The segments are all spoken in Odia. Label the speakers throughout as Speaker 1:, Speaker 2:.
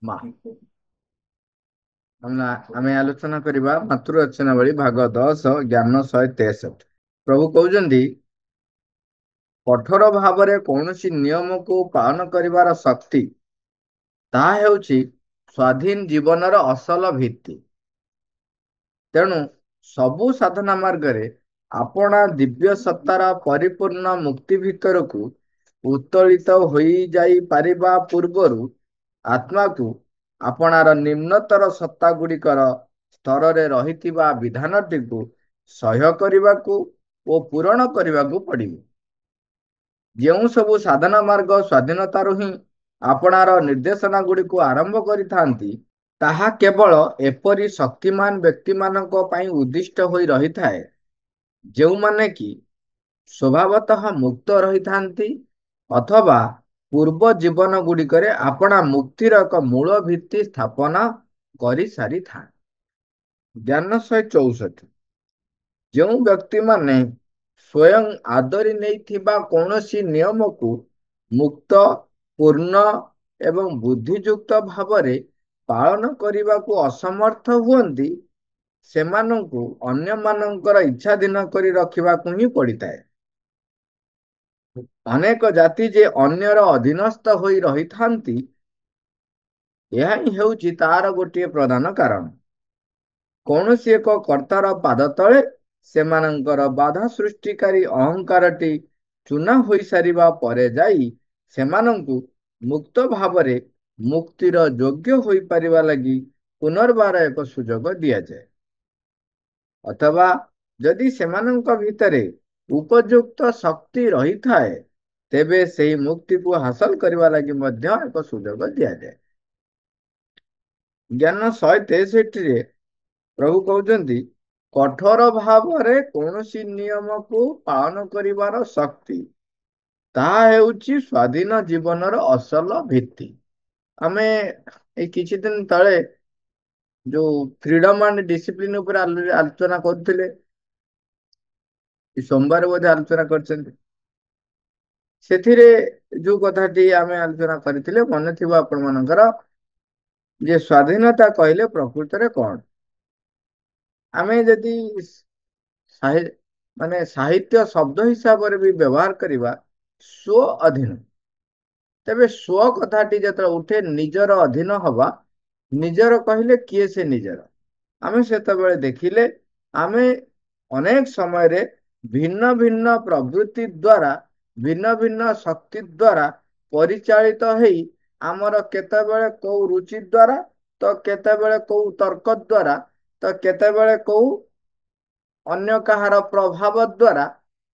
Speaker 1: ମା ଆମେ ଆଲୋଚନା କରିବା ମାତୃରଚନାବଳୀ ଭାଗ 10 ଜ୍ଞାନ 163। ପ୍ରଭୁ କହୁଛନ୍ତି କଠୋର ଭାବରେ କୌଣସି ନିୟମକୁ ପାଳନ କରିବାର ଶକ୍ତି ତାହା ହେଉଛି ସ୍ୱାଧୀନ ଜୀବନର ଅସଲ ଭିତ୍ତି। ତେଣୁ ସବୁ ସାଧନା ମାର୍ଗରେ ଆପଣା ଦିବ୍ୟ ସତ୍ତାର ପରିପୂର୍ଣ୍ଣ ମୁକ୍ତି ଭିତରକୁ ଉତ୍ତୋଳିତ ହୋଇଯାଇପାରିବା ପୂର୍ବରୁ ଆତ୍ମାକୁ ଆପଣାର ନିମ୍ନତର ସତ୍ତା ଗୁଡ଼ିକର ସ୍ତରରେ ରହିଥିବା ବିଧାନଟିକୁ ସହ୍ୟ କରିବାକୁ ଓ ପୂରଣ କରିବାକୁ ପଡ଼ିବ। ଯେଉଁ ସବୁ ସାଧନା ମାର୍ଗ ସ୍ୱାଧୀନତାରୁ ହିଁ ଆପଣାର ନିର୍ଦ୍ଦେଶନା ଗୁଡ଼ିକୁ ଆରମ୍ଭ କରିଥାନ୍ତି, ତାହା କେବଳ ଏପରି ଶକ୍ତିମାନ ବ୍ୟକ୍ତିମାନଙ୍କ ପାଇଁ ଉଦ୍ଦିଷ୍ଟ ହୋଇ ରହିଥାଏ ଯେଉଁମାନେ କି ସ୍ୱଭାବତଃ ମୁକ୍ତ ରହିଥାନ୍ତି ଅଥବା ପୂର୍ବ ଜୀବନ ଗୁଡ଼ିକରେ ଆପଣା ମୁକ୍ତିର ଏକ ମୂଳ ଭିତ୍ତି ସ୍ଥାପନ କରିସାରିଥାନ୍ତି। ଜ୍ଞାନ 164। ଯେଉଁ ବ୍ୟକ୍ତିମାନେ ସ୍ୱୟଂ ଆଦରି ନେଇଥିବା କୌଣସି ନିୟମକୁ ମୁକ୍ତ, ପୂର୍ଣ୍ଣ ଏବଂ ବୁଦ୍ଧିଯୁକ୍ତ ଭାବରେ ପାଳନ କରିବାକୁ ଅସମର୍ଥ ହୁଅନ୍ତି, ସେମାନଙ୍କୁ ଅନ୍ୟମାନଙ୍କର ଇଚ୍ଛାଧୀନ କରି ରଖିବାକୁ ହିଁ ପଡ଼ିଥାଏ। ଅନେକ ଜାତି ଯେ ଅନ୍ୟର ଅଧୀନସ୍ଥ ହୋଇ ରହିଥାନ୍ତି, ଏହା ହିଁ ହେଉଛି ତାର ଗୋଟିଏ ପ୍ରଧାନ କାରଣ। କୌଣସି ଏକ କର୍ତ୍ତାର ପାଦ ତଳେ ସେମାନଙ୍କର ବାଧା ସୃଷ୍ଟିକାରୀ ଅହଙ୍କାରଟି ଚୂନା ହୋଇସାରିବା ପରେ ଯାଇ ସେମାନଙ୍କୁ ମୁକ୍ତ ଭାବରେ ମୁକ୍ତିର ଯୋଗ୍ୟ ହୋଇପାରିବା ଲାଗି ପୁନର୍ବାର ଏକ ସୁଯୋଗ ଦିଆଯାଏ। ଅଥବା ଯଦି ସେମାନଙ୍କ ଭିତରେ ଉପଯୁକ୍ତ ଶକ୍ତି ରହିଥାଏ, ତେବେ ସେହି ମୁକ୍ତିକୁ ହାସଲ କରିବା ଲାଗି ମଧ୍ୟ ଏକ ସୁଯୋଗ ଦିଆଯାଏ। ଜ୍ଞାନ 163ରେ ପ୍ରଭୁ କହୁଛନ୍ତି କଠୋର ଭାବରେ କୌଣସି ନିୟମକୁ ପାଳନ କରିବାର ଶକ୍ତି ତାହା ହେଉଛି ସ୍ୱାଧୀନ ଜୀବନର ଅସଲ ଭିତ୍ତି। ଆମେ ଏଇ କିଛି ଦିନ ତଳେ ଯୋଉ ଫ୍ରିଡମ ଆଣ୍ଡ ଡିସିପ୍ଲିନ ଉପରେ ଆଲୋଚନା କରୁଥିଲେ, ସୋମବାର ବୋଧେ ଆଲୋଚନା କରିଛନ୍ତି। ସେଥିରେ ଯୋଉ କଥାଟି ଆମେ ଆଲୋଚନା କରିଥିଲେ ମନେ ଥିବ ଆପଣମାନଙ୍କର, ଯେ ସ୍ୱାଧୀନତା କହିଲେ ପ୍ରକୃତରେ କଣ? ଆମେ ଯଦି ସାହିତ୍ୟ ଶବ୍ଦ ହିସାବରେ ବି ବ୍ୟବହାର କରିବା ସ୍ୱ ଅଧୀନ, ତେବେ ସ୍ୱ କଥାଟି ଯେତେବେଳେ ଉଠେ ନିଜର ଅଧୀନ ହବା, ନିଜର କହିଲେ କିଏ ସେ ନିଜର? ଆମେ ସେତେବେଳେ ଦେଖିଲେ ଆମେ ଅନେକ ସମୟରେ ଭିନ୍ନ ଭିନ୍ନ ପ୍ରବୃତ୍ତି ଦ୍ୱାରା, ଭିନ୍ନ ଭିନ୍ନ ଶକ୍ତି ଦ୍ୱାରା ପରିଚାଳିତ ହେଇ ଆମର କେତେବେଳେ କୋଉ ରୁଚି ଦ୍ୱାରା, ତ କେତେବେଳେ କୋଉ ତର୍କ ଦ୍ୱାରା, ତ କେତେବେଳେ କୋଉ ଅନ୍ୟ କାହାର ପ୍ରଭାବ ଦ୍ୱାରା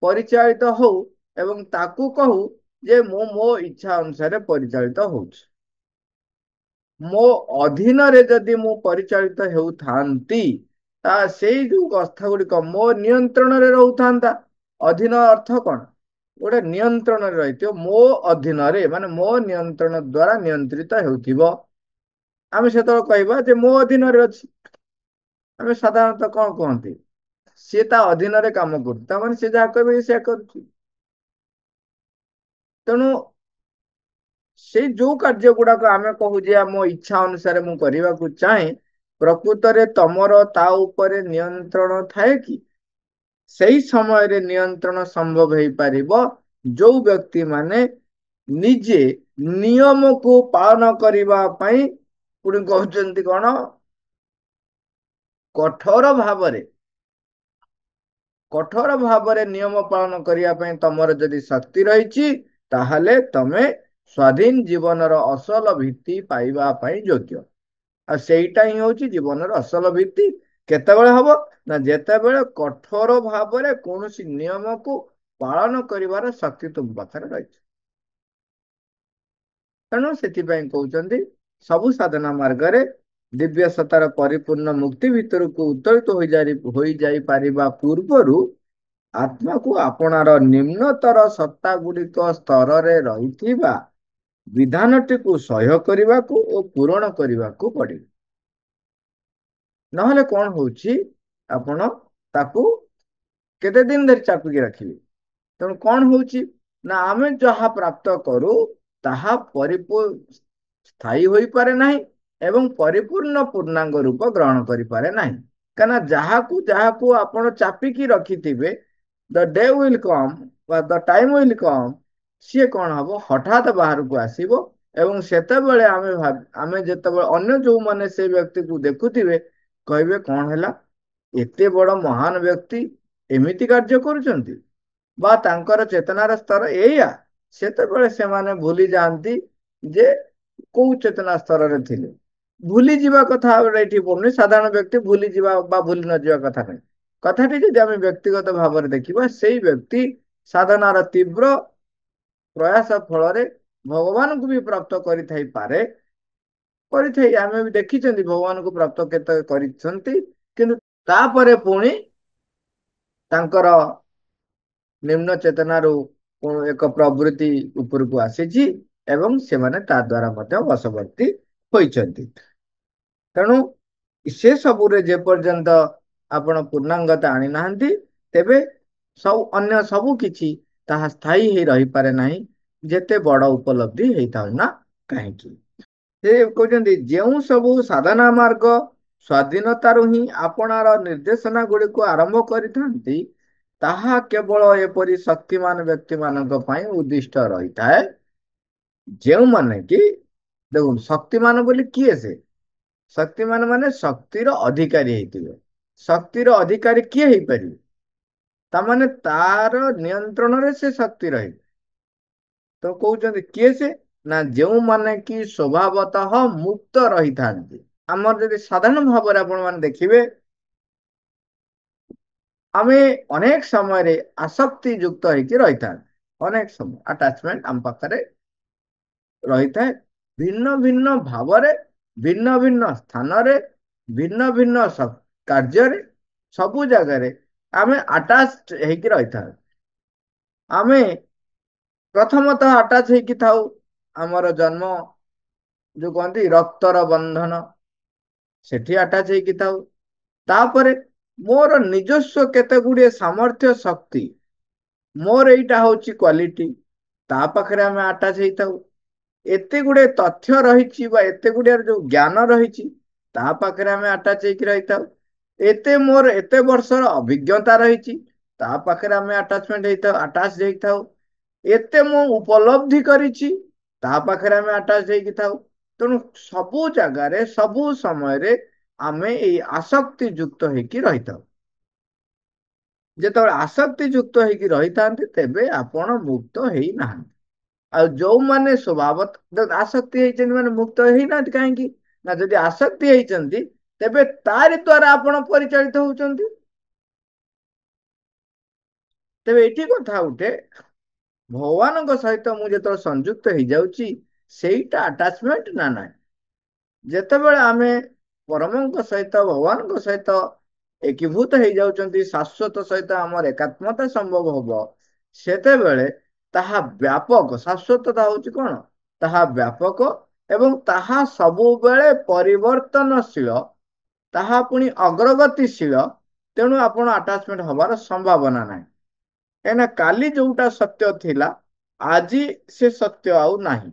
Speaker 1: ପରିଚାଳିତ ହଉ ଏବଂ ତାକୁ କହୁ ଯେ ମୁଁ ମୋ ଇଚ୍ଛା ଅନୁସାରେ ପରିଚାଳିତ ହଉଛି। ମୋ ଅଧୀନରେ ଯଦି ମୁଁ ପରିଚାଳିତ ହେଉଥାନ୍ତି, ତା ସେଇ ଯୋଉ କଥା ଗୁଡ଼ିକ ମୋ ନିୟନ୍ତ୍ରଣରେ ରହୁଥାନ୍ତା। ଅଧୀନ ଅର୍ଥ କଣ? ଗୋଟେ ନିୟନ୍ତ୍ରଣରେ ରହିଥିବ, ମୋ ଅଧୀନରେ ମାନେ ମୋ ନିୟନ୍ତ୍ରଣ ଦ୍ୱାରା ନିୟନ୍ତ୍ରିତ ହେଉଥିବ। ଆମେ ସେତେବେଳେ କହିବା ଯେ ମୋ ଅଧୀନରେ ଅଛି। ଆମେ ସାଧାରଣତଃ କଣ କୁହନ୍ତି? ସିଏ ତା ଅଧୀନରେ କାମ କରୁଛି, ତାମାନେ ସେ ଯାହା କହିବେ ସେୟା କରୁଛି। ତେଣୁ ସେଇ ଯୋଉ କାର୍ଯ୍ୟ ଗୁଡାକ ଆମେ କହୁ ଯେ ମୋ ଇଚ୍ଛା ଅନୁସାରେ ମୁଁ କରିବାକୁ ଚାହେଁ, ପ୍ରକୃତରେ ତମର ତା ଉପରେ ନିୟନ୍ତ୍ରଣ ଥାଏ କି? ସେହି ସମୟରେ ନିୟନ୍ତ୍ରଣ ସମ୍ଭବ ହେଇପାରିବ ଯୋଉ ବ୍ୟକ୍ତି ମାନେ ନିଜେ ନିୟମକୁ ପାଳନ କରିବା ପାଇଁ, ପୁଣି କହୁଛନ୍ତି କଣ, କଠୋର ଭାବରେ ନିୟମ ପାଳନ କରିବା ପାଇଁ ତମର ଯଦି ଶକ୍ତି ରହିଛି, ତାହେଲେ ତମେ ସ୍ୱାଧୀନ ଜୀବନର ଅସଲ ଭିତ୍ତି ପାଇବା ପାଇଁ ଯୋଗ୍ୟ। ଆଉ ସେଇଟା ହିଁ ହଉଛି ଜୀବନର ଅସଲ ଭିତ୍ତି। କେତେବେଳେ ହବ ନା ଯେତେବେଳେ କଠୋର ଭାବରେ କୌଣସି ନିୟମକୁ ପାଳନ କରିବାର ଶକ୍ତି ତୁମ ପାଖରେ ରହିଛି। ତେଣୁ ସେଥିପାଇଁ କହୁଛନ୍ତି ସବୁ ସାଧନା ମାର୍ଗରେ ଦିବ୍ୟ ସତ୍ତାର ପରିପୂର୍ଣ୍ଣ ମୁକ୍ତି ଭିତରକୁ ଉତ୍ତୋଳିତ ହୋଇଯାଇପାରିବା ପୂର୍ବରୁ ଆତ୍ମାକୁ ଆପଣାର ନିମ୍ନତର ସତ୍ତା ଗୁଡ଼ିକ ସ୍ତରରେ ରହିଥିବା ବିଧାନଟିକୁ ସହ୍ୟ କରିବାକୁ ଓ ପୂରଣ କରିବାକୁ ପଡ଼ିବ। ନହେଲେ କଣ ହଉଛି, ଆପଣ ତାକୁ କେତେ ଦିନ ଧରି ଚାପିକି ରଖିବେ। ତେଣୁ କଣ ହଉଛି ନା ଆମେ ଯାହା ପ୍ରାପ୍ତ କରୁ ତାହା ସ୍ଥାୟୀ ହୋଇପାରେ ନାହିଁ ଏବଂ ପରିପୂର୍ଣ୍ଣ ପୂର୍ଣ୍ଣାଙ୍ଗ ରୂପ ଗ୍ରହଣ କରିପାରେ ନାହିଁ। କାହିଁକିନା ଯାହାକୁ ଯାହାକୁ ଆପଣ ଚାପିକି ରଖିଥିବେ, ଦ ଡେ ୱିଲ୍ କମ୍ ବା ଦ ଟାଇମ୍ ୱିଲ୍ କମ୍, ସିଏ କଣ ହବ ହଠାତ୍ ବାହାରକୁ ଆସିବ। ଏବଂ ସେତେବେଳେ ଆମେ ଯେତେବେଳେ ଅନ୍ୟ ଯୋଉମାନେ ସେ ବ୍ୟକ୍ତିକୁ ଦେଖୁଥିବେ କହିବେ କଣ ହେଲା, ଏତେ ବଡ ମହାନ ବ୍ୟକ୍ତି ଏମିତି କାର୍ଯ୍ୟ କରୁଛନ୍ତି, ବା ତାଙ୍କର ଚେତନାର ସ୍ତର ଏଇଆ। ସେତେବେଳେ ସେମାନେ ଭୁଲି ଯାଆନ୍ତି ଯେ କୋଉ ଚେତନା ସ୍ତରରେ ଥିଲେ। ଭୁଲି ଯିବା କଥା ଏଠି ପଡୁନି, ସାଧାରଣ ବ୍ୟକ୍ତି ଭୁଲି ଯିବା ବା ଭୁଲି ନ ଯିବା କଥା ନାହିଁ। କଥାଟି ଯଦି ଆମେ ବ୍ୟକ୍ତିଗତ ଭାବରେ ଦେଖିବା, ସେଇ ବ୍ୟକ୍ତି ସାଧନାର ତୀବ୍ର ପ୍ରୟାସ ଫଳରେ ଭଗବାନଙ୍କୁ ବି ପ୍ରାପ୍ତ କରିଥାଇପାରେ, କରିଥାଇ ଆମେ ବି ଦେଖିଛନ୍ତି ଭଗବାନଙ୍କୁ ପ୍ରାପ୍ତ କେତେ କରିଛନ୍ତି। କିନ୍ତୁ ତାପରେ ପୁଣି ତାଙ୍କର ନିମ୍ନ ଚେତନାରୁ ଏକ ପ୍ରବୃତ୍ତି ଉପରକୁ ଆସିଛି ଏବଂ ସେମାନେ ତା ଦ୍ୱାରା ମଧ୍ୟ ବଶବର୍ତ୍ତୀ ହୋଇଛନ୍ତି। ତେଣୁ ସେ ସବୁରେ ଯେ ପର୍ଯ୍ୟନ୍ତ ଆପଣ ପୂର୍ଣ୍ଣାଙ୍ଗତା ଆଣିନାହାନ୍ତି, ତେବେ ଅନ୍ୟ ସବୁ କିଛି ତାହା ସ୍ଥାୟୀ ହେଇ ରହିପାରେ ନାହିଁ, ଯେତେ ବଡ ଉପଲବ୍ଧି ହେଇଥାଉ ନା କାହିଁକି। ସେ କହୁଛନ୍ତି ଯେଉଁ ସବୁ ସାଧନା ମାର୍ଗ ସ୍ୱାଧୀନତାରୁ ହିଁ ଆପଣାର ନିର୍ଦ୍ଦେଶନା ଗୁଡିକୁ ଆରମ୍ଭ କରିଥାନ୍ତି, ତାହା କେବଳ ଏପରି ଶକ୍ତିମାନ ବ୍ୟକ୍ତିମାନଙ୍କ ପାଇଁ ଉଦ୍ଦିଷ୍ଟ ରହିଥାଏ, ଯେଉଁମାନେ କି ଦେଖନ୍ତୁ ଶକ୍ତିମାନ ବୋଲି କିଏ ସେ? ଶକ୍ତିମାନ ମାନେ ଶକ୍ତିର ଅଧିକାରୀ ହେଇଥିବେ। ଶକ୍ତିର ଅଧିକାରୀ କିଏ ହେଇପାରିବେ? ତାମାନେ ତାର ନିୟନ୍ତ୍ରଣରେ ସେ ଶକ୍ତି ରହିବ। ତ କହୁଛନ୍ତି କିଏ ସେ? ନା ଯେଉଁମାନେ କି ସ୍ୱଭାବତଃ ମୁକ୍ତ ରହିଥାନ୍ତି। ଆମର ଯଦି ସାଧାରଣ ଭାବରେ ଆପଣ ମାନେ ଦେଖିବେ, ଆମେ ଅନେକ ସମୟରେ ଆସକ୍ତି ଯୁକ୍ତ ହେଇକି ରହିଥାନ୍ତି। ଅନେକ ସମୟ ଆଟାଚମେଣ୍ଟ ଆମ ପାଖରେ ରହିଥାଏ, ଭିନ୍ନ ଭିନ୍ନ ଭାବରେ, ଭିନ୍ନ ଭିନ୍ନ ସ୍ଥାନରେ, ଭିନ୍ନ ଭିନ୍ନ କାର୍ଯ୍ୟରେ, ସବୁ ଜାଗାରେ ଆମେ ଆଟାଚ ହେଇକି ରହିଥାଉ। ଆମେ ପ୍ରଥମତଃ ଆଟାଚ ହେଇକି ଥାଉ ଆମର ଜନ୍ମ, ଯୋଉ କହନ୍ତି ରକ୍ତର ବନ୍ଧନ, ସେଠି ଆଟାଚ ହେଇକି ଥାଉ। ତାପରେ ମୋର ନିଜସ୍ୱ କେତେ ଗୁଡିଏ ସାମର୍ଥ୍ୟ ଶକ୍ତି, ମୋର ଏଇଟା ହଉଛି କ୍ୱାଲିଟି, ତା ପାଖରେ ଆମେ ଆଟାଚ ହେଇଥାଉ। ଏତେ ଗୁଡେ ତଥ୍ୟ ରହିଛି ବା ଏତେ ଗୁଡିଏ ଯୋଉ ଜ୍ଞାନ ରହିଛି, ତା ପାଖରେ ଆମେ ଆଟାଚ ହେଇକି ରହିଥାଉ। ମୋର ଏତେ ବର୍ଷର ଅଭିଜ୍ଞତା ରହିଛି, ତା ପାଖରେ ଆମେ ଆଟାଚମେଣ୍ଟ ହେଇଥାଉ, ଆଟାଚ ହେଇଥାଉ। ଏତେ ମୁଁ ଉପଲବ୍ଧି କରିଛି, ତା ପାଖରେ ଆମେ ଆଟାଚ ହେଇକି ଥାଉ। ତେଣୁ ସବୁ ଜାଗାରେ ସବୁ ସମୟରେ ଆମେ ଏଇ ଆସକ୍ତି ଯୁକ୍ତ ହେଇକି ରହିଥାଉ। ଯେତେବେଳେ ଆସକ୍ତି ଯୁକ୍ତ ହେଇକି ରହିଥାନ୍ତି, ତେବେ ଆପଣ ମୁକ୍ତ ହେଇନାହାନ୍ତି। ଆଉ ଯୋଉମାନେ ସ୍ୱଭାବ ଆସକ୍ତି ହେଇଛନ୍ତି ମାନେ ମୁକ୍ତ ହେଇନାହାନ୍ତି କାହିଁକି? ନା ଯଦି ଆସକ୍ତି ହେଇଛନ୍ତି, ତେବେ ତାରି ଦ୍ୱାରା ଆପଣ ପରିଚାଳିତ ହଉଛନ୍ତି। ତେବେ ଏଠି କଥା ଉଠେ, ଭଗବାନଙ୍କ ସହିତ ମୁଁ ଯେତେବେଳେ ସଂଯୁକ୍ତ ହେଇଯାଉଛି, ସେଇଟା ଆଟାଚମେଣ୍ଟ ନା ନାହିଁ। ଯେତେବେଳେ ଆମେ ପରମଙ୍କ ସହିତ ଭଗବାନଙ୍କ ସହିତ ଏକୀଭୂତ ହେଇଯାଉଛନ୍ତି, ଶାଶ୍ୱତ ସହିତ ଆମର ଏକାତ୍ମତା ସମ୍ଭବ ହବ, ସେତେବେଳେ ତାହା ବ୍ୟାପକ। ଶାଶ୍ୱତତା ହଉଛି କଣ? ତାହା ବ୍ୟାପକ ଏବଂ ତାହା ସବୁବେଳେ ପରିବର୍ତ୍ତନଶୀଳ, ତାହା ପୁଣି ଅଗ୍ରଗତିଶୀଳ। ତେଣୁ ଆପଣ ଆଟାଚମେଣ୍ଟ ହବାର ସମ୍ଭାବନା ନାହିଁ। କାହିଁକିନା କାଲି ଯୋଉଟା ସତ୍ୟ ଥିଲା, ଆଜି ସେ ସତ୍ୟ ଆଉ ନାହିଁ।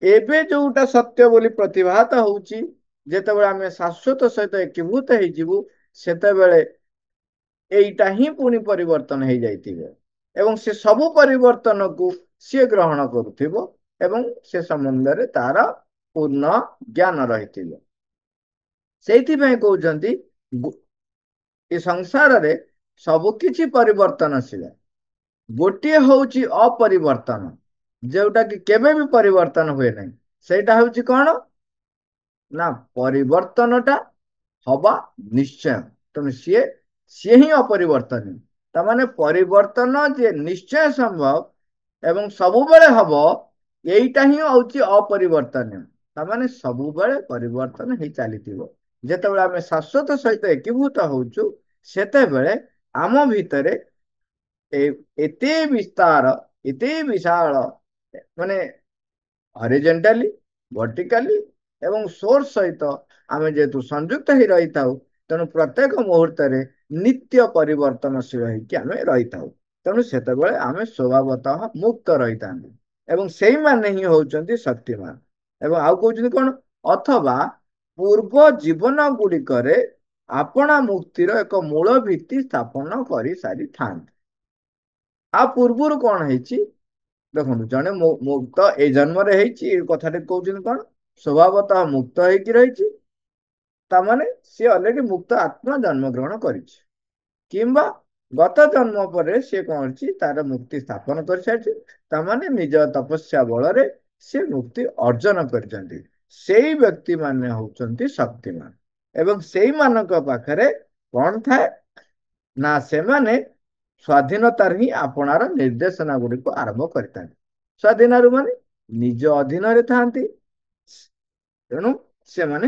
Speaker 1: ଏବେ ଯୋଉଟା ସତ୍ୟ ବୋଲି ପ୍ରତିଭାତ ହଉଛି, ଯେତେବେଳେ ଆମେ ଶାଶ୍ୱତ ସହିତ ଏକୀଭୂତ ହେଇଯିବୁ, ସେତେବେଳେ ଏଇଟା ହିଁ ପୁଣି ପରିବର୍ତ୍ତନ ହେଇଯାଇଥିବ ଏବଂ ସେ ସବୁ ପରିବର୍ତ୍ତନକୁ ସିଏ ଗ୍ରହଣ କରୁଥିବ ଏବଂ ସେ ସମ୍ବନ୍ଧରେ ତାର ପୂର୍ଣ୍ଣ ଜ୍ଞାନ ରହିଥିବ। ସେଇଥିପାଇଁ କହୁଛନ୍ତି ଏ ସଂସାରରେ ସବୁ କିଛି ପରିବର୍ତ୍ତନଶୀଳ, ଗୋଟିଏ ହଉଛି ଅପରିବର୍ତ୍ତନ, ଯୋଉଟା କି କେବେ ବି ପରିବର୍ତ୍ତନ ହୁଏ ନାହିଁ। ସେଇଟା ହଉଛି କଣ? ନା ପରିବର୍ତ୍ତନଟା ହବା ନିଶ୍ଚୟ। ତେଣୁ ସିଏ ହିଁ ଅପରିବର୍ତ୍ତନୀୟ। ତାମାନେ ପରିବର୍ତ୍ତନ ଯେ ନିଶ୍ଚୟ ସମ୍ଭବ ଏବଂ ସବୁବେଳେ ହବ, ଏଇଟା ହିଁ ହଉଛି ଅପରିବର୍ତ୍ତନୀୟ। ତାମାନେ ସବୁବେଳେ ପରିବର୍ତ୍ତନ ହେଇ ଚାଲିଥିବ। ଯେତେବେଳେ ଆମେ ଶାଶ୍ୱତ ସହିତ ଏକୀଭୂତ ହଉଛୁ, ସେତେବେଳେ ଆମ ଭିତରେ ଏତେ ବିସ୍ତାର, ଏତେ ବିଶାଳ, ମାନେ ହରିଜେଣ୍ଟାଲି, ଭର୍ଟିକାଲି ଏବଂ ସୋର୍ସ ସହିତ ଆମେ ଯେହେତୁ ସଂଯୁକ୍ତ ହେଇ ରହିଥାଉ, ତେଣୁ ପ୍ରତ୍ୟେକ ମୁହୂର୍ତ୍ତରେ ନିତ୍ୟ ପରିବର୍ତ୍ତନଶୀଳ ହେଇକି ଆମେ ରହିଥାଉ। ତେଣୁ ସେତେବେଳେ ଆମେ ସ୍ୱଭାବତଃ ମୁକ୍ତ ରହିଥାନ୍ତି ଏବଂ ସେଇମାନେ ହିଁ ହଉଛନ୍ତି ଶକ୍ତିମାନ। ଏବଂ ଆଉ କହୁଛନ୍ତି କଣ? ଅଥବା ପୂର୍ବ ଜୀବନ ଗୁଡ଼ିକରେ ଆପଣା ମୁକ୍ତିର ଏକ ମୂଳ ଭିତ୍ତି ସ୍ଥାପନ କରିସାରିଥାନ୍ତି। ଆ ପୂର୍ବରୁ କଣ ହେଇଛି ଦେଖନ୍ତୁ, ଜଣେ ମୁକ୍ତ ଏଇ ଜନ୍ମରେ ହେଇଛି, ଏ କଥାଟି କହୁଛନ୍ତି କଣ, ସ୍ୱଭାବତଃ ମୁକ୍ତ ହେଇକି ରହିଛି, ତାମାନେ ସିଏ ଅଲରେଡି ମୁକ୍ତ ଆତ୍ମା ଜନ୍ମଗ୍ରହଣ କରିଛି, କିମ୍ବା ଗତ ଜନ୍ମ ପରେ ସିଏ କଣ ଅଛି, ତାର ମୁକ୍ତି ସ୍ଥାପନ କରିସାରିଛି, ତାମାନେ ନିଜ ତପସ୍ୟା ବଳରେ ସିଏ ମୁକ୍ତି ଅର୍ଜନ କରିଛନ୍ତି। ସେଇ ବ୍ୟକ୍ତି ମାନେ ହଉଛନ୍ତି ଶକ୍ତିମାନ, ଏବଂ ସେଇମାନଙ୍କ ପାଖରେ କଣ ଥାଏ ନା ସେମାନେ ସ୍ଵାଧୀନତାରେ ହିଁ ଆପଣାର ନିର୍ଦ୍ଦେଶନା ଗୁଡ଼ିକୁ ଆରମ୍ଭ କରିଥାନ୍ତି। ସ୍ଵାଧୀନରୁ ମାନେ ନିଜ ଅଧୀନରେ ଥାନ୍ତି, ତେଣୁ ସେମାନେ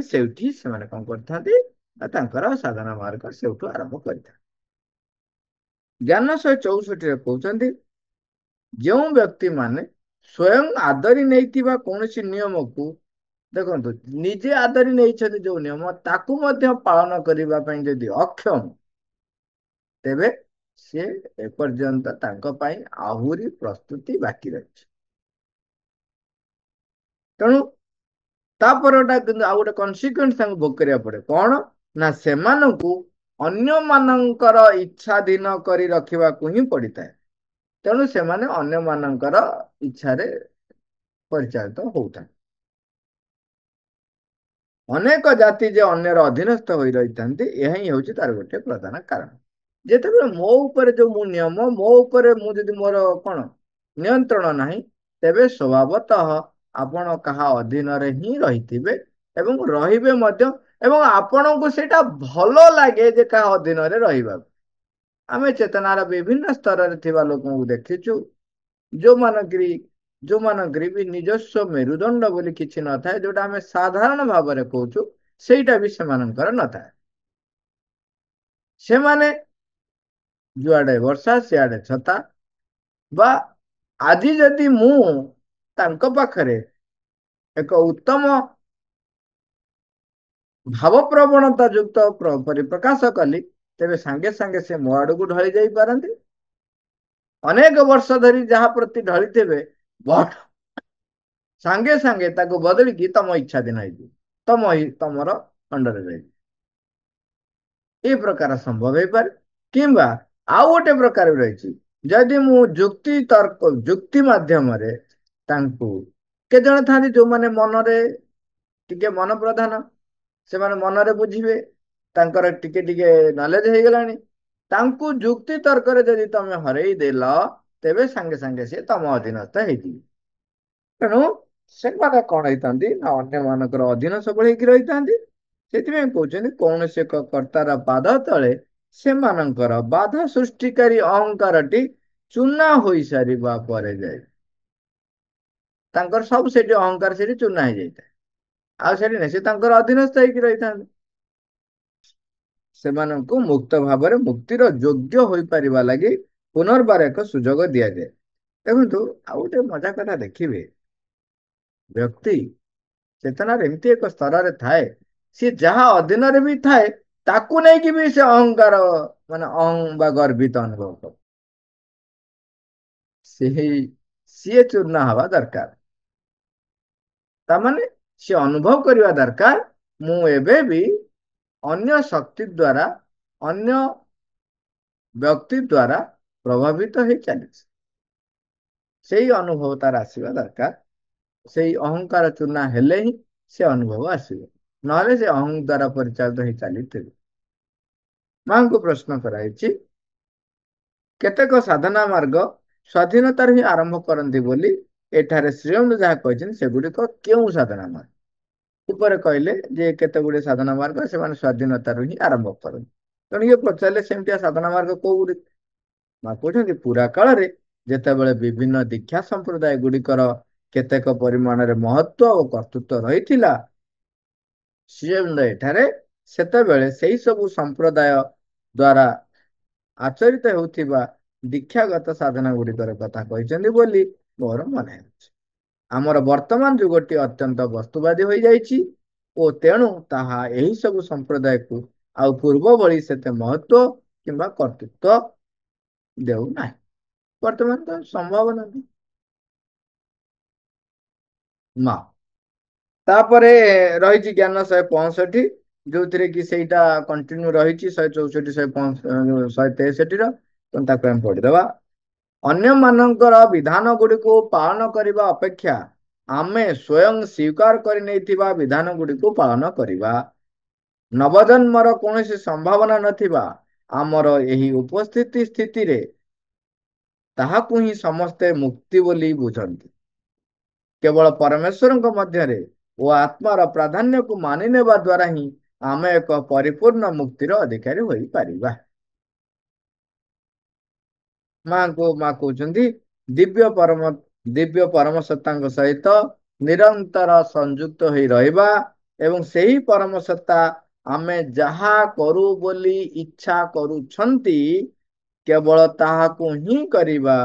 Speaker 1: କଣ କରିଥାନ୍ତି ନା ତାଙ୍କର ସାଧନା ମାର୍ଗ ସେଉଠୁ ଆରମ୍ଭ କରିଥାନ୍ତି। ଜ୍ଞାନ 164ରେ କହୁଛନ୍ତି, ଯେଉଁ ବ୍ୟକ୍ତି ମାନେ ସ୍ଵୟଂ ଆଦରି ନେଇଥିବା କୌଣସି ନିୟମକୁ, ଦେଖନ୍ତୁ ନିଜେ ଆଦରି ନେଇଛନ୍ତି ଯୋଉ ନିୟମ, ତାକୁ ମଧ୍ୟ ପାଳନ କରିବା ପାଇଁ ଯଦି ଅକ୍ଷମ, ତେବେ ସେ ଏପର୍ଯ୍ୟନ୍ତ ତାଙ୍କ ପାଇଁ ଆହୁରି ପ୍ରସ୍ତୁତି ବାକି ରହିଛି। ତେଣୁ ତାପରଟା କିନ୍ତୁ ଆଉ ଗୋଟେ କନସିକ୍ୱେନ୍ସ ତାଙ୍କୁ ଭୋଗ କରିବାକୁ ପଡେ, କଣ ନା ସେମାନଙ୍କୁ ଅନ୍ୟମାନଙ୍କର ଇଚ୍ଛାଧୀନ କରି ରଖିବାକୁ ହିଁ ପଡିଥାଏ। ତେଣୁ ସେମାନେ ଅନ୍ୟମାନଙ୍କର ଇଚ୍ଛାରେ ପରିଚାଳିତ ହଉଥାନ୍ତି। ଅନେକ ଜାତି ଯେ ଅନ୍ୟର ଅଧୀନସ୍ଥ ହୋଇ ରହିଥାନ୍ତି, ଏହା ହିଁ ହେଉଛି ତାର ଗୋଟେ ପ୍ରଧାନ କାରଣ। ଯେତେବେଳେ ମୋ ଉପରେ ଯୋଉ ମୁଁ ନିୟମ, ମୋ ଉପରେ ମୁଁ ଯଦି ମୋର କଣ ନିୟନ୍ତ୍ରଣ ନାହିଁ, ତେବେ ସ୍ୱଭାବତଃ ଆପଣ କାହା ଅଧୀନରେ ହିଁ ରହିଥିବେ ଏବଂ ରହିବେ ମଧ୍ୟ, ଏବଂ ଆପଣଙ୍କୁ ସେଇଟା ଭଲ ଲାଗେ ଯେ କାହା ଅଧୀନରେ ରହିବାକୁ। ଆମେ ଚେତନାର ବିଭିନ୍ନ ସ୍ତରରେ ଥିବା ଲୋକଙ୍କୁ ଦେଖିଛୁ, ଯୋଉମାନଙ୍କରି ଯୋଉମାନଙ୍କରି ବି ନିଜସ୍ୱ ମେରୁଦଣ୍ଡ ବୋଲି କିଛି ନଥାଏ, ଯୋଉଟା ଆମେ ସାଧାରଣ ଭାବରେ କହୁଛୁ, ସେଇଟା ବି ସେମାନଙ୍କର ନଥାଏ। ସେମାନେ ଯୁଆଡେ ବର୍ଷା ସିଆଡେ ଛତା, ବା ଆଜି ଯଦି ମୁଁ ତାଙ୍କ ପାଖରେ ଏକ ଉତ୍ତମ ଭାବପ୍ରବଣତା ଯୁକ୍ତ ପରିପ୍ରକାଶ କଲି, ତେବେ ସାଙ୍ଗେ ସାଙ୍ଗେ ସେ ମୋ ଆଡକୁ ଢଳି ଯାଇପାରନ୍ତି। ଅନେକ ବର୍ଷ ଧରି ଯାହା ପ୍ରତି ଢଳିଥିବେ, ସାଙ୍ଗେ ସାଙ୍ଗେ ତାକୁ ବଦଳିକି ତମ ଇଚ୍ଛାଧୀନ ହେଇଯିବ, ତମର ଅଣ୍ଡରେ ରହିବ। ଏ ପ୍ରକାର ସମ୍ଭବ ହେଇପାରେ, କିମ୍ବା ଆଉ ଗୋଟେ ପ୍ରକାର ରହିଛି, ଯଦି ମୁଁ ଯୁକ୍ତି ମାଧ୍ୟମରେ ତାଙ୍କୁ, କେତେ ଜଣ ଥାନ୍ତି ଯୋଉମାନେ ମନରେ ଟିକେ ମନ ପ୍ରଧାନ, ସେମାନେ ମନରେ ବୁଝିବେ, ତାଙ୍କର ଟିକେ ଟିକେ ନଲେଜ ହେଇଗଲାଣି, ତାଙ୍କୁ ଯୁକ୍ତି ତର୍କରେ ଯଦି ତମେ ହରେଇ ଦେଲ, ତେବେ ସାଙ୍ଗେ ସାଙ୍ଗେ ସେ ତମ ଅଧୀନସ୍ଥ ହେଇଯିବେ। ତେଣୁ ସେମାନେ କଣ ହେଇଥାନ୍ତି ନା ଅନ୍ୟମାନଙ୍କର ଅଧୀନ ସବୁବେଳେ ହେଇକି ରହିଥାନ୍ତି। ସେଥିପାଇଁ କହୁଛନ୍ତି, କୌଣସି ଏକ କର୍ତ୍ତାର ପାଦ ତଳେ ସେମାନଙ୍କର ବାଧା ସୃଷ୍ଟିକାରୀ ଅହଙ୍କାରଟି ଚୂନା ହୋଇସାରିବା ପରେ ଯାଏ ତାଙ୍କର ସବୁ ସେଠି ଅହଙ୍କାର ସେଠି ଚୂନା ହେଇଯାଇଥାଏ, ଆଉ ସେଠି ନାହିଁ, ସେ ତାଙ୍କର ଅଧୀନସ୍ଥ ହେଇକି ରହିଥାନ୍ତି। ସେମାନଙ୍କୁ ମୁକ୍ତ ଭାବରେ ମୁକ୍ତିର ଯୋଗ୍ୟ ହୋଇପାରିବା ଲାଗି ପୁନର୍ବାର ଏକ ସୁଯୋଗ ଦିଆଯାଏ। ଦେଖନ୍ତୁ, ଆଉ ଗୋଟେ ମଜା କଥା ଦେଖିବେ, ବ୍ୟକ୍ତି ଚେତନାର ଏମିତି ଏକ ସ୍ତରରେ ଥାଏ, ସିଏ ଯାହା ଅଧୀନରେ ବି ଥାଏ, ତାକୁ ନେଇକି ବି ସେ ଅହଙ୍କାର, ମାନେ ବା ଗର୍ବିତ ଅନୁଭବ କରେ। ସେହି ସିଏ ଚୂର୍ଣ୍ଣ ହବା ଦରକାର। ତାମାନେ ସିଏ ଅନୁଭବ କରିବା ଦରକାର, ମୁଁ ଏବେ ବି ଅନ୍ୟ ଶକ୍ତି ଦ୍ଵାରା, ଅନ୍ୟ ବ୍ୟକ୍ତି ଦ୍ଵାରା ପ୍ରଭାବିତ ହେଇ ଚାଲିଛି। ସେଇ ଅନୁଭବ ତାର ଆସିବା ଦରକାର। ସେଇ ଅହଙ୍କାର ଚୂର୍ଣ୍ଣ ହେଲେ ହିଁ ସେ ଅନୁଭବ ଆସିବ, ନହେଲେ ସେ ଅହଙ୍କାର ପରିଚାଳିତ ହେଇ ଚାଲିଥିବ। ମାଙ୍କୁ ପ୍ରଶ୍ନ କରାଯାଇଛି, କେତେକ ସାଧନା ମାର୍ଗ ସ୍ଵାଧୀନତାରେ ହିଁ ଆରମ୍ଭ କରନ୍ତି ବୋଲି ଏଠାରେ ଶ୍ରୀ ଅରବିନ୍ଦ ଯାହା କହିଛନ୍ତି, ସେଗୁଡିକ କେଉଁ ସାଧନା ମାର୍ଗ? ଉପରେ କହିଲେ ଯେ କେତେ ଗୁଡିଏ ସାଧନା ମାର୍ଗ ସେମାନେ ସ୍ଵାଧୀନତାରୁ ହିଁ ଆରମ୍ଭ କରନ୍ତି। ତେଣୁ ଇଏ ପଚାରିଲେ ସେମିତିଆ ସାଧନା ମାର୍ଗ କୋଉ ଗୁଡିକ? ମା କହୁଛନ୍ତି, ପୁରା କାଳରେ ଯେତେବେଳେ ବିଭିନ୍ନ ଦୀକ୍ଷା ସମ୍ପ୍ରଦାୟ ଗୁଡିକର କେତେକ ପରିମାଣରେ ମହତ୍ଵ ଓ କର୍ତ୍ତୃତ୍ୱ ରହିଥିଲା, ଶ୍ରୀ ଅରବିନ୍ଦ ଏଠାରେ ସେତେବେଳେ ସେଇ ସବୁ ସମ୍ପ୍ରଦାୟ ଦ୍ଵାରା ଆଚରିତ ହେଉଥିବା ଦୀକ୍ଷାଗତ ସାଧନା ଗୁଡିକର କଥା କହିଛନ୍ତି ବୋଲି ମୋର ମନେ ହେଉଛି। ଆମର ବର୍ତ୍ତମାନ ଯୁଗଟି ଅତ୍ୟନ୍ତ ବସ୍ତୁବାଦୀ ହୋଇଯାଇଛି, ଓ ତେଣୁ ତାହା ଏହି ସବୁ ସମ୍ପ୍ରଦାୟକୁ ଆଉ ପୂର୍ବ ଭଳି ସେତେ ମହତ୍ଵ କିମ୍ବା କର୍ତ୍ତୃତ୍ୱ ଦେଉନାହିଁ। ବର୍ତ୍ତମାନ ତ ସମ୍ଭବ ନାହିଁ। ମା तापर रही ज्ञान 165 जो थे कि ସେଇଟା कंटिन्यू रही 164 163 पढ़ीदवा अन्य मानकर विधान गुड़िक पालन करने अपेक्षा आमे स्वयं स्वीकार कर विधान गुड़िक पालन करवा नवजन्मर कौन संभावना नथिबा आमर यही उपस्थिति स्थिति रे ताहाकु ही समस्ते मुक्ति बोली बुझंती केवल परमेश्वर मध्य ओ आत्मार प्राधान्य को मानि नेबा द्वारा ही आमे एक परिपूर्ण मुक्तिर अधिकारी होई परिबा। माँ कहते दिव्य परम सत्ता सहित निरंतर संयुक्त हो रहिबा एवं सही परम सत्ता आमे जहा करू बोली इच्छा करूछंती केवल ताहाकु ही करिबा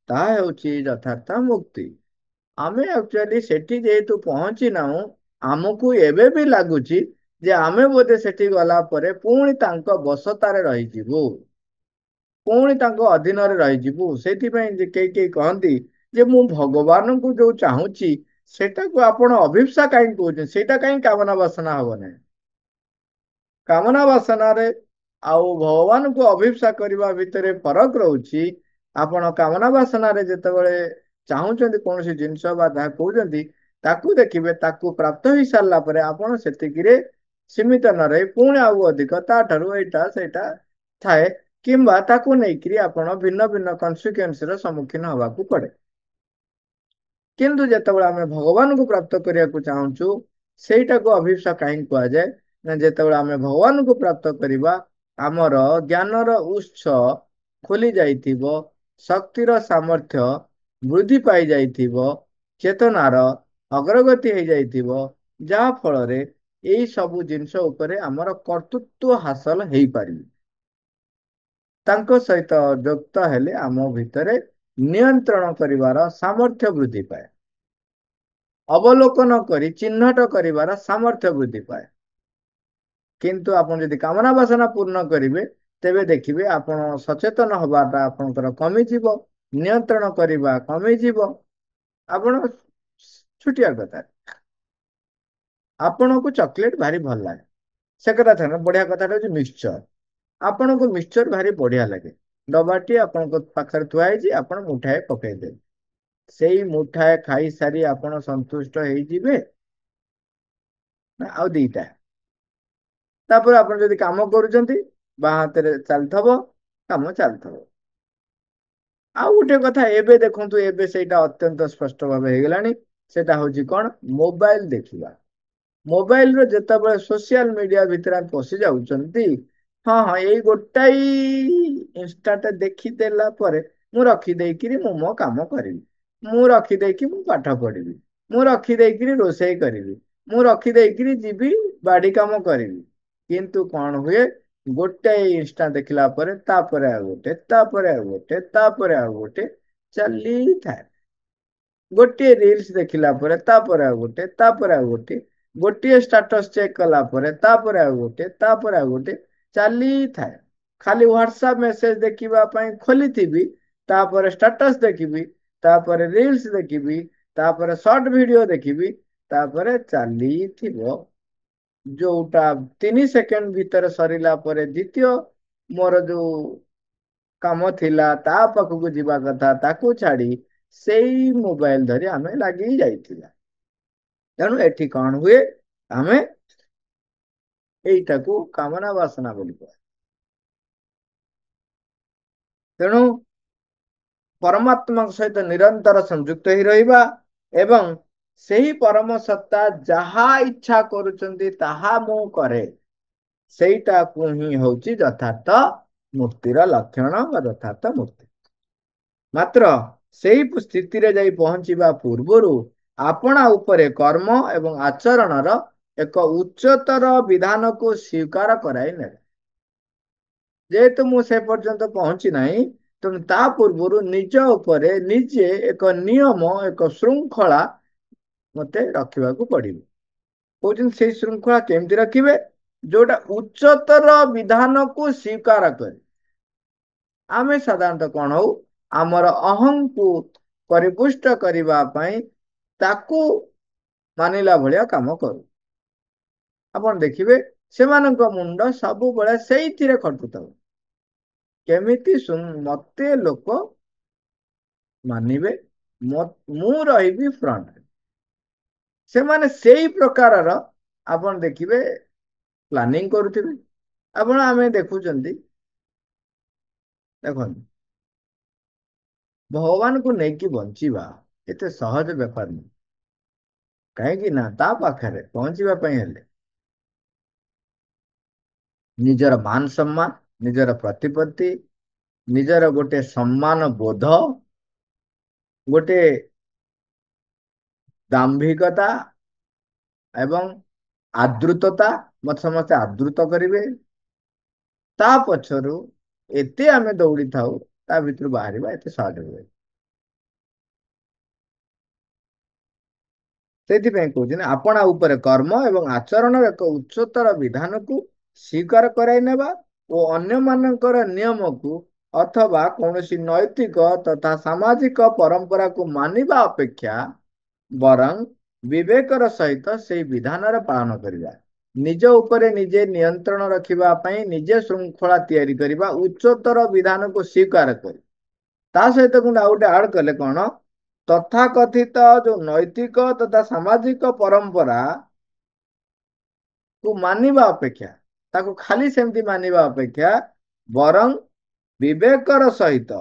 Speaker 1: ताहा हेउची यथार्थ मुक्ति। आमे एक्चुअली सेठी जेहेतु पहुंची नाहु आमको एबे भी लागुची जे आमे बोधे सेठी गला परे पुणी तांको बसतारे रही जीवु पुणी तांको अधीन रे रही जीवु सेथिपई जे केई कहंती जे मु भगवान को जो चाहूची सेटा को आपण अभिप्सा काई कहउछन सेटा काई कामना वासना हबो नै कामना वासना रे आउ भगवान को अभिप्सा करने भितर फरक रोची आपण कामना वासना रे जेतेबेले चाहूचंदी कौन सी जिनस बा ता कहउचंदी ताकू देखिबे ताकू प्राप्त हो सारला परे आपण सेतिकिरे सीमित न रही पुणी आउ अधिक ता ठारू एटा सेटा थाए किंबा ताकू नेकरी आपण भिन्न भिन्न कन्सिक्वेंस रो सम्मुखीन होबाकू पड़े किंतु जेतेबेले आमे भगवान को प्राप्त करिया को चाहूचु सेटा को अभिप्सा काहे कुआ जाए ना जेतेबेले आमे भगवान को प्राप्त करिबा आमर ज्ञानर उत्स खोली जाइथिबो शक्तिर सामर्थ्य वृद्धि पाई जाइथिबो चेतनार अग्रगति हो जाइथिबो जहा फल रे एई सबु जिनस उपरे आमर कर्तृत्व हासिल हेई पारिबो तांको सहित युक्त हेले आम भितरे नियंत्रण करिवार सामर्थ्य वृद्धि पाए अवलोकन करी चिन्हट करिवार सामर्थ्य वृद्धि पाए किंतु आपण यदि कामना वासना पूर्ण करिवे तेबे देखिबे आपण सचेतन हबाटा आपणकर कमी जीवो नियंत्रण करिवा कमी जीवो आपण छुटिया कथा आपण को चॉकलेट भारी भल लागे से कथा था बढ़िया कथा मिक्सचर आपण को मिक्सचर भारी बढ़िया लगे डबाटी आपण को पाखर थुआई आपण मुठाए पकई दे सेई मुठाए खाई सारी आपण संतुष्ट हेई जिवे ना आ दीटा तापर आपण जदि काम करूचंती बा हाथ चलथबो काम चलथबो आ गोटे कथा एबे देखंतु एबे सेटा अत्यंत स्पष्ट भाव हो गलानी सेटा होची कोन मोबाइल देखिबा मोबाइल रो जेतेबेले सोशल मीडिया भितर पसि जाउचंती हाँ हाँ यही गोटाई इंस्टाट देखी देला परे मु रखी देकिरी मु मो काम करी मु रखी देकी मु पाठ पढ़ी मु रखी देकिरी रोषेई करी मु रखी देकिरी जीवी बाड़ी काम करी किंतु कौन हुए गोटे इंस्टा देखला परे तापरे आ गोटे तापरे आ गोटे तापरे आ गोटे चली थाए गोटे रील्स देखला परे तापरे आ गोटे तापरे आ गोटे गोटे स्टेटस चेक कला परे तापरे आ गोटे तापरे आ गोटे चली थाए खाली व्हाट्सएप मेसेज देखिबा पई खोली थी तापर स्टेटस देखिबी तापर रील्स देखिबी तापर शॉर्ट वीडियो देखिबी तापर चली थिबो जोटा 3 सेकेंड भीतर सरिला परे द्वितीय मोर जो काम थिला ता पाखकु जीवा कथा ताकू छाड़ी सेई मोबाइल धरी आमे लागी जाइथिला तेणु एठी कौन हुए आमे एइटाकू कामना वासना बोली कह तेणु परमात्मा सहित निरंतर संयुक्त ही रहिबा एवं सही परम सत्ता जहा इच्छा करुचंदी ताहा मु करे सेटा को ही होची यथार्थ मुक्तिर लक्षण व यथार्थ मुक्ति मात्र सेही स्थिति रे जाई पहुंचीबा पूर्वरु आपणा उपरे कर्म एवं आचरणर एक उच्चतर विधान को स्वीकार कराई ने जेहेतु मु से पर्यंत पहुंची नाही तुम ता पूर्वरु निज उपरे निजे एक नियम एक श्रृंखला मते रखा पड़ो कौन से श्रृंखला केमती रखिए जोटा उच्चतर विधान को स्वीकार कर आमे साधारणतः कौन हो आमर अहं को परिपुष्ट करने ताकू ମାନିଲା ଭଳିଆ କାମ କରୁ। ଆପଣ ଦେଖିବେ ସେମାନଙ୍କ ମୁଣ୍ଡ ସବୁବେଳେ ସେଇଥିରେ ଖଟୁଥାଉ, କେମିତି ମତେ ଲୋକ ମାନିବେ, ମୁଁ ରହିବି ଫ୍ରଣ୍ଟରେ। ସେମାନେ ସେଇ ପ୍ରକାରର ଆପଣ ଦେଖିବେ ପ୍ଲାନିଂ କରୁଥିବେ। ଆପଣ ଆମେ ଦେଖୁଛନ୍ତି, ଦେଖନ୍ତୁ, ଭଗବାନଙ୍କୁ ନେଇକି ବଞ୍ଚିବା ଏତେ ସହଜ ବେପାର ନୁହେଁ। କାହିଁକି ନା ତା ପାଖରେ ପହଞ୍ଚିବା ପାଇଁ ହେଲେ ନିଜର ମାନ ସମ୍ମାନ, ନିଜର ପ୍ରତିପତ୍ତି, ନିଜର ଗୋଟେ ସମ୍ମାନ ବୋଧ, ଗୋଟେ ଦାମ୍ଭିକତା ଏବଂ ଆଦୃତତା, ମତେ ସମସ୍ତେ ଆଦୃତ କରିବେ, ତା ପଛରୁ ଏତେ ଆମେ ଦୌଡିଥାଉ, ତା ଭିତରୁ ବାହାରିବା ଏତେ ସହଜ ହୁଏ। ସେଇଥିପାଇଁ କହୁଛି ନା, ଆପଣା ଉପରେ କର୍ମ ଏବଂ ଆଚରଣର ଏକ ଉଚ୍ଚତର ବିଧାନକୁ ସ୍ୱୀକାର କରାଇ ନେବା ଓ ଅନ୍ୟମାନଙ୍କର ନିୟମକୁ ଅଥବା କୌଣସି ନୈତିକ ତଥା ସାମାଜିକ ପରମ୍ପରାକୁ ମାନିବା ଅପେକ୍ଷା ବରଂ ବିବେକର ସହିତ ସେଇ ବିଧାନର ପାଳନ କରିବା, ନିଜ ଉପରେ ନିଜେ ନିୟନ୍ତ୍ରଣ ରଖିବା ପାଇଁ ନିଜେ ଶୃଙ୍ଖଳା ତିଆରି କରିବା, ଉଚ୍ଚତର ବିଧାନକୁ ସ୍ୱୀକାର କରି ତା ସହିତ କିନ୍ତୁ ଆଉ ଗୋଟେ ଆଡ୍ କଲେ କଣ, ତଥାକଥିତ ଯୋଉ ନୈତିକ ତଥା ସାମାଜିକ ପରମ୍ପରା କୁ ମାନିବା ଅପେକ୍ଷା, ତାକୁ ଖାଲି ସେମିତି ମାନିବା ଅପେକ୍ଷା ବରଂ ବିବେକର ସହିତ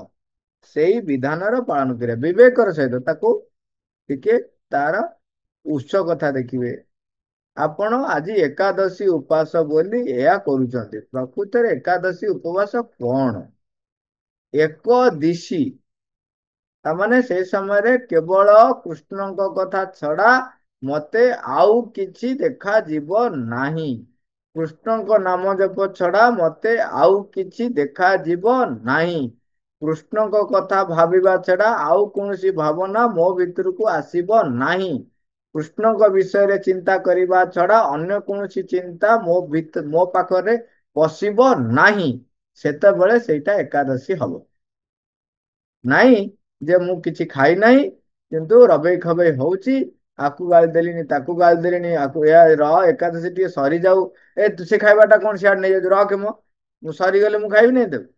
Speaker 1: ସେଇ ବିଧାନର ପାଳନ କରିବା। ବିବେକର ସହିତ ତାକୁ ଟିକେ ତାର ଉତ୍ସ କଥା ଦେଖିବେ। ଆପଣ ଆଜି ଏକାଦଶୀ ଉପାସ ବୋଲି ଏହା କରୁଛନ୍ତି, ପ୍ରକୃତରେ ଏକାଦଶୀ ଉପବାସ କଣ? ଏକ ଦିଶି, ତାମାନେ ସେ ସମୟରେ କେବଳ କୃଷ୍ଣଙ୍କ କଥା ଛଡା ମତେ ଆଉ କିଛି ଦେଖାଯିବ ନାହିଁ। କୃଷ୍ଣଙ୍କ ନାମ ଜପ ଛଡା ମତେ ଆଉ କିଛି ଦେଖାଯିବ ନାହିଁ। କୃଷ୍ଣଙ୍କ କଥା ଭାବିବା ଛଡା ଆଉ କୌଣସି ଭାବନା ମୋ ଭିତରକୁ ଆସିବ ନାହିଁ। କୃଷ୍ଣଙ୍କ ବିଷୟରେ ଚିନ୍ତା କରିବା ଛଡା ଅନ୍ୟ କୌଣସି ଚିନ୍ତା ମୋ ପାଖରେ ପଶିବ ନାହିଁ। ସେତେବେଳେ ସେଇଟା ଏକାଦଶୀ ହବ। ନାଇଁ ଯେ ମୁଁ କିଛି ଖାଇ ନାହିଁ, କିନ୍ତୁ ରବେଇ ଖବେଇ ହଉଛି, ଆକୁ ଗାଳି ଦେଲିଣି ତାକୁ ଗାଳି ଦେଲିଣି, ଆକୁ ଏକାଦଶୀ ଟିକେ ସରିଯାଉ, ସେ ଖାଇବାଟା କଣ ସିଆଡେ ନେଇଯାଉଛି, ରଖେ ମ, ମୁଁ ସରିଗଲେ ମୁଁ ଖାଇବି ନାହିଁ ତାକୁ।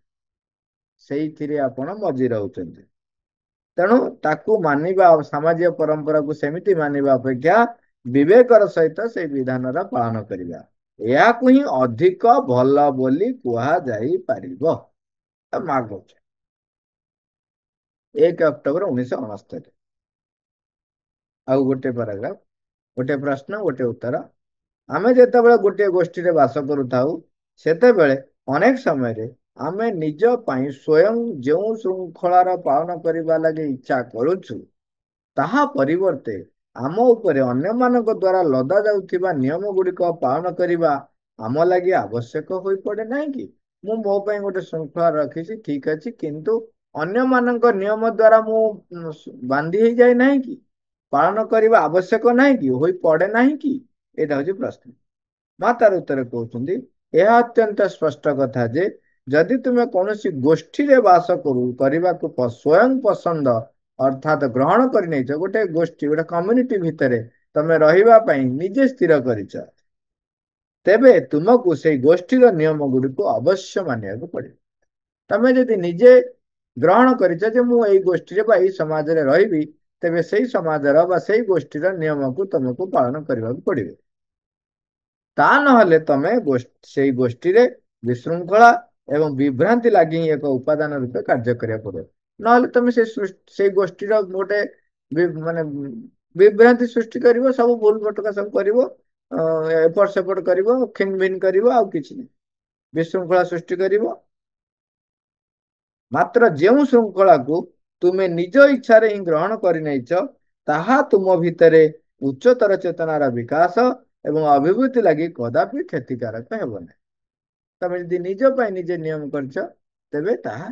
Speaker 1: ସେଇଥିରେ ଆପଣ ମଜି ରହୁଛନ୍ତି। ତେଣୁ ତାକୁ ମାନିବା, ସାମାଜିକ ପରମ୍ପରାକୁ ସେମିତି ମାନିବା ଅପେକ୍ଷା ବିବେକର ସହିତ ସେଇ ବିଧାନର ପାଳନ କରିବା, ଏହାକୁ ହିଁ ଅଧିକ ଭଲ ବୋଲି କୁହାଯାଇପାରିବ। Mark 1 October 1969। ଆଉ ଗୋଟେ ପାରାଗ୍ରାଫ, ଗୋଟେ ପ୍ରଶ୍ନ, ଗୋଟେ ଉତ୍ତର। ଆମେ ଯେତେବେଳେ ଗୋଟିଏ ଗୋଷ୍ଠୀରେ ବାସ କରୁଥାଉ, ସେତେବେଳେ ଅନେକ ସମୟରେ ଆମେ ନିଜ ପାଇଁ ସ୍ୱୟଂ ଯେଉଁ ଶୃଙ୍ଖଳାର ପାଳନ କରିବା ଲାଗି ଇଚ୍ଛା କରୁଛୁ, ତାହା ପରିବର୍ତ୍ତେ ଆମ ଉପରେ ଅନ୍ୟମାନଙ୍କ ଦ୍ୱାରା ଲଦା ଯାଉଥିବା ନିୟମ ଗୁଡ଼ିକ ପାଳନ କରିବା ଆମ ଲାଗି ଆବଶ୍ୟକ ହୋଇପଡେ ନାହିଁ କି? ମୁଁ ମୋ ପାଇଁ ଗୋଟେ ଶୃଙ୍ଖଳା ରଖିଛି, ଠିକ ଅଛି, କିନ୍ତୁ ଅନ୍ୟମାନଙ୍କ ନିୟମ ଦ୍ୱାରା ମୁଁ ବାନ୍ଧି ହେଇଯାଏ ନାହିଁ କି? ପାଳନ କରିବା ଆବଶ୍ୟକ ନାହିଁ କି, ହୋଇ ପଡେ ନାହିଁ କି? ଏଇଟା ହଉଛି ପ୍ରଶ୍ନ। ମା ତାର ଉତ୍ତର କହୁଛନ୍ତି, ଏହା ଅତ୍ୟନ୍ତ ସ୍ପଷ୍ଟ କଥା ଯେ ଯଦି ତୁମେ କୌଣସି ଗୋଷ୍ଠୀରେ ବାସ କରିବାକୁ ସ୍ୱୟଂ ପସନ୍ଦ ଅର୍ଥାତ ଗ୍ରହଣ କରିନେଇଛ, ଗୋଟେ ଗୋଷ୍ଠୀ, ଗୋଟେ କମ୍ୟୁନିଟି ଭିତରେ ତମେ ରହିବା ପାଇଁ ନିଜେ ସ୍ଥିର କରିଛ, ତେବେ ତୁମକୁ ସେଇ ଗୋଷ୍ଠୀର ନିୟମ ଗୁଡ଼ିକୁ ଅବଶ୍ୟ ମାନିବାକୁ ପଡିବ। ତମେ ଯଦି ନିଜେ ଗ୍ରହଣ କରିଛ ଯେ ମୁଁ ଏଇ ଗୋଷ୍ଠୀରେ ବା ଏଇ ସମାଜରେ ରହିବି, ତେବେ ସେଇ ସମାଜର ବା ସେଇ ଗୋଷ୍ଠୀର ନିୟମକୁ ତମକୁ ପାଳନ କରିବାକୁ ପଡିବ। ତା ନହେଲେ ତମେ ସେଇ ଗୋଷ୍ଠୀରେ ବିଶୃଙ୍ଖଳା ଏବଂ ବିଭ୍ରାନ୍ତି ଲାଗି ହିଁ ଏକ ଉପାଦାନ ରୂପେ କାର୍ଯ୍ୟ କରିବାକୁ ପଡିବ। ନହେଲେ ତମେ ସେଇ ଗୋଷ୍ଠୀର ଗୋଟେ ମାନେ ବିଭ୍ରାନ୍ତି ସୃଷ୍ଟି କରିବ, ସବୁ ଭୁଲ ଭଟକା ସବୁ କରିବ, ଏପଟ ସେପଟ କରିବ, ଖିନ ଭିନ କରିବ, ଆଉ କିଛି ନାହିଁ, ବିଶୃଙ୍ଖଳା ସୃଷ୍ଟି କରିବ। ମାତ୍ର ଯେଉଁ ଶୃଙ୍ଖଳାକୁ ତୁମେ ନିଜ ଇଚ୍ଛାରେ ହିଁ ଗ୍ରହଣ କରିନେଇଛ, ତାହା ତୁମ ଭିତରେ ଉଚ୍ଚତର ଚେତନାର ବିକାଶ ଏବଂ ଅଭିବୃଦ୍ଧି ଲାଗି କଦାପି କ୍ଷତିକାରକ ହେବ ନାହିଁ। ତମେ ଯଦି ନିଜ ପାଇଁ ନିଜେ ନିୟମ କରିଛ, ତେବେ ତାହା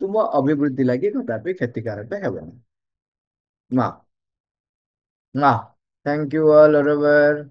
Speaker 1: ତୁମ ଅଭିବୃଦ୍ଧି ଲାଗି କଦାପି କ୍ଷତିକାରକ ହେବ ନାହିଁ। ମା, ମା, thank you all, Oliver.